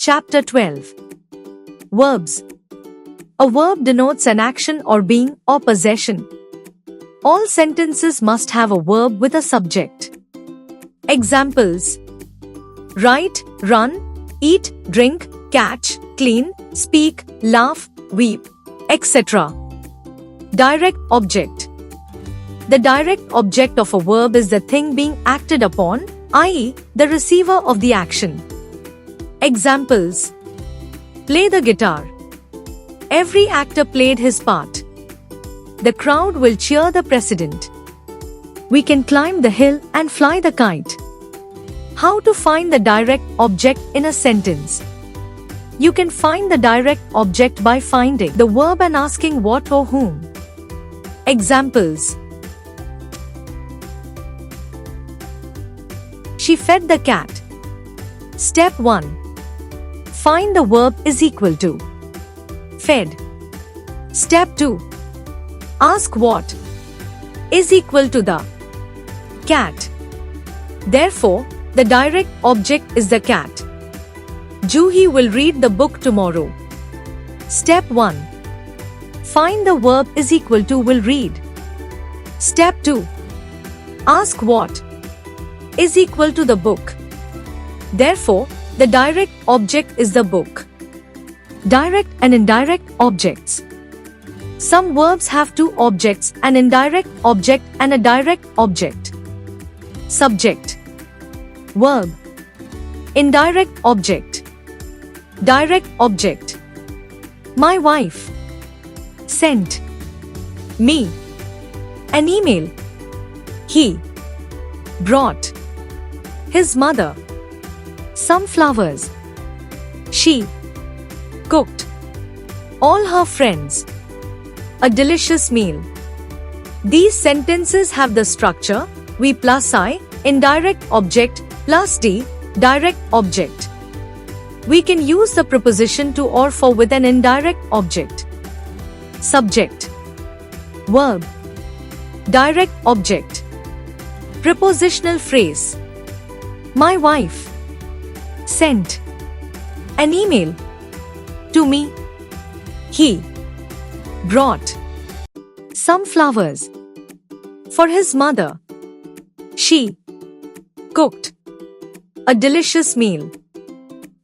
Chapter 12. Verbs. A verb denotes an action or being or possession. All sentences must have a verb with a subject. Examples: write, run, eat, drink, catch, clean, speak, laugh, weep, etc. Direct object. The direct object of a verb is the thing being acted upon, i.e., the receiver of the action. Examples: play the guitar. Every actor played his part. The crowd will cheer the president. We can climb the hill and fly the kite. How to find the direct object in a sentence? You can find the direct object by finding the verb and asking what or whom. Examples: she fed the cat. Step 1. Find the verb is equal to fed. Step 2. Ask what is equal to the cat. Therefore, the direct object is the cat. Juhi will read the book tomorrow. Step 1. Find the verb is equal to will read. Step 2. Ask what is equal to the book. Therefore, the direct object is the book. Direct and indirect objects. Some verbs have two objects, an indirect object and a direct object. Subject. Verb. Indirect object. Direct object. My wife sent me an email. He brought his mother some flowers. She cooked all her friends a delicious meal. These sentences have the structure we plus I, indirect object, plus D, direct object. We can use the preposition to or for with an indirect object. Subject. Verb. Direct object. Prepositional phrase. My wife sent an email to me. He brought some flowers for his mother. She cooked a delicious meal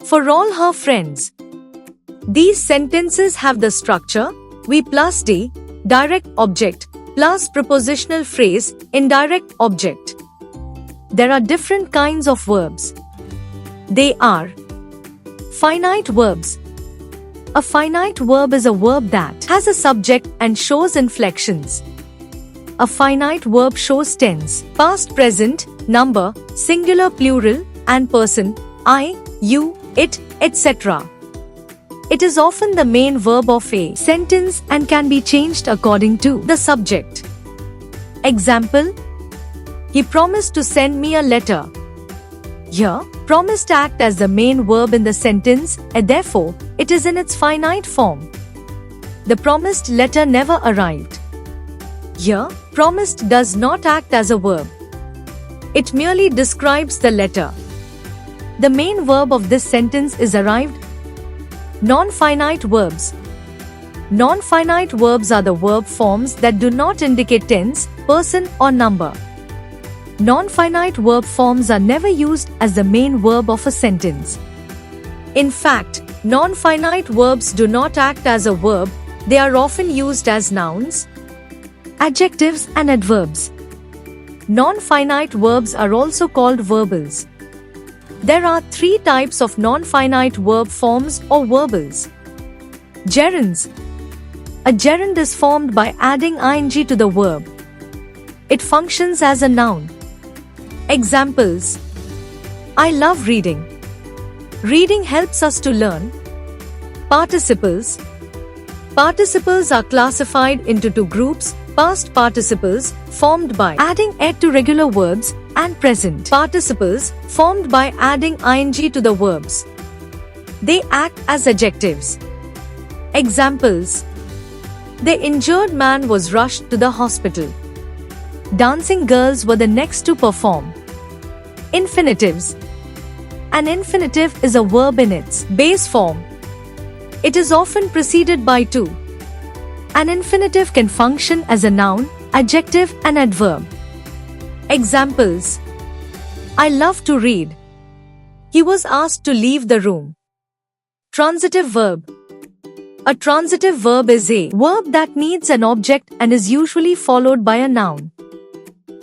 for all her friends. These sentences have the structure we plus D, direct object, plus prepositional phrase, indirect object. There are different kinds of verbs. They are finite verbs. A finite verb is a verb that has a subject and shows inflections. A finite verb shows tense, past, present, number, singular, plural, and person, I, you, it, etc. It is often the main verb of a sentence and can be changed according to the subject. Example: he promised to send me a letter. Here, promised act as the main verb in the sentence, and therefore, it is in its finite form. The promised letter never arrived. Here, promised does not act as a verb. It merely describes the letter. The main verb of this sentence is arrived. Non-finite verbs. Non-finite verbs are the verb forms that do not indicate tense, person, or number. Non-finite verb forms are never used as the main verb of a sentence. In fact, non-finite verbs do not act as a verb, they are often used as nouns, adjectives, and adverbs. Non-finite verbs are also called verbals. There are three types of non-finite verb forms or verbals. Gerunds. A gerund is formed by adding ing to the verb. It functions as a noun. Examples: I love reading. Reading helps us to learn. Participles. Participles are classified into two groups: past participles, formed by adding ed to regular verbs, and present participles, formed by adding ing to the verbs. They act as adjectives. Examples: the injured man was rushed to the hospital. Dancing girls were the next to perform. Infinitives. An infinitive is a verb in its base form. It is often preceded by to. An infinitive can function as a noun, adjective, and adverb. Examples: I love to read. He was asked to leave the room. Transitive verb. A transitive verb is a verb that needs an object and is usually followed by a noun.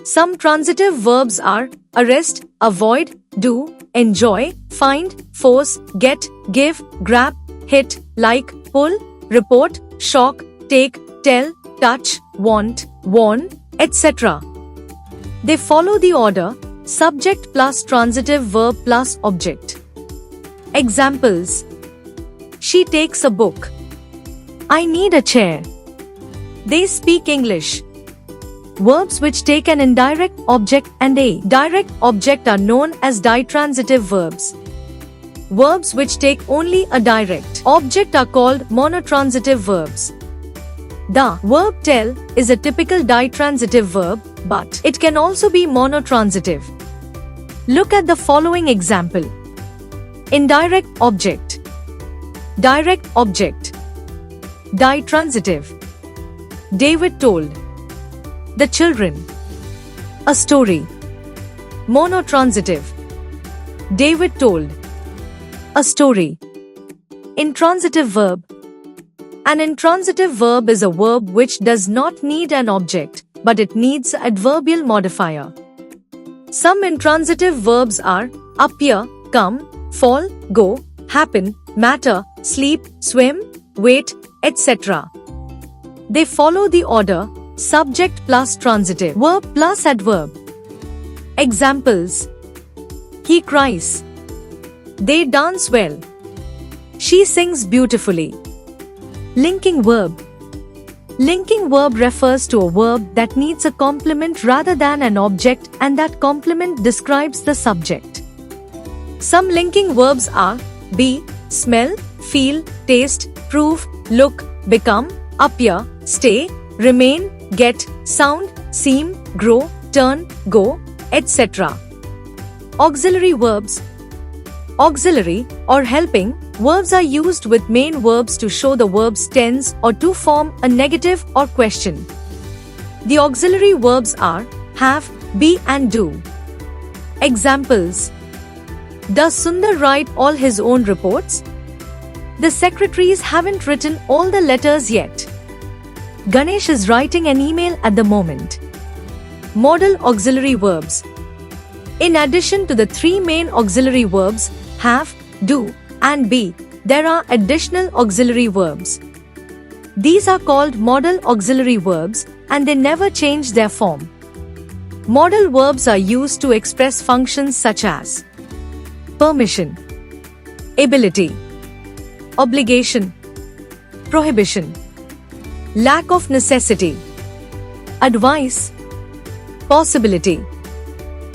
Some transitive verbs are arrest, avoid, do, enjoy, find, force, get, give, grab, hit, like, pull, report, shock, take, tell, touch, want, warn, etc. They follow the order subject plus transitive verb plus object. Examples: she takes a book. I need a chair. They speak English. Verbs which take an indirect object and a direct object are known as ditransitive verbs. Verbs which take only a direct object are called monotransitive verbs. The verb tell is a typical ditransitive verb, but it can also be monotransitive. Look at the following example. Indirect object. Direct object. Ditransitive. David told. The children. A story. Monotransitive. David told. A story. Intransitive verb. An intransitive verb is a verb which does not need an object, but it needs an adverbial modifier. Some intransitive verbs are appear, come, fall, go, happen, matter, sleep, swim, wait, etc. They follow the order subject plus transitive verb plus adverb. Examples: he cries. They dance well. She sings beautifully. Linking verb. Linking verb refers to a verb that needs a complement rather than an object, and that complement describes the subject. Some linking verbs are be, smell, feel, taste, prove, look, become, appear, stay, remain, get, sound, seem, grow, turn, go, etc. Auxiliary verbs. Auxiliary or helping verbs are used with main verbs to show the verb's tense or to form a negative or question. The auxiliary verbs are have, be, and do. Examples: does Sundar write all his own reports? The secretaries haven't written all the letters yet. Ganesh is writing an email at the moment. Modal auxiliary verbs. In addition to the three main auxiliary verbs, have, do, and be, there are additional auxiliary verbs. These are called modal auxiliary verbs, and they never change their form. Modal verbs are used to express functions such as permission, ability, obligation, prohibition, lack of necessity, advice, possibility,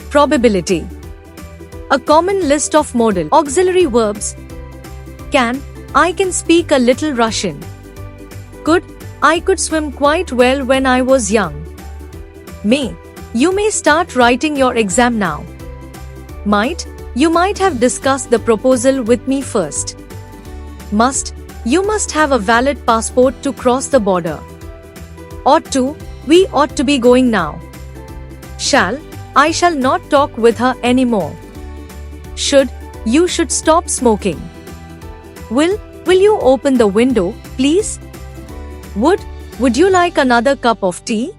probability. A common list of modal auxiliary verbs: can, I can speak a little Russian. Could, I could swim quite well when I was young. May, you may start writing your exam now. Might, you might have discussed the proposal with me first. Must, you must have a valid passport to cross the border. Ought to, we ought to be going now. Shall, I shall not talk with her anymore. Should, you should stop smoking. Will you open the window, please? Would you like another cup of tea?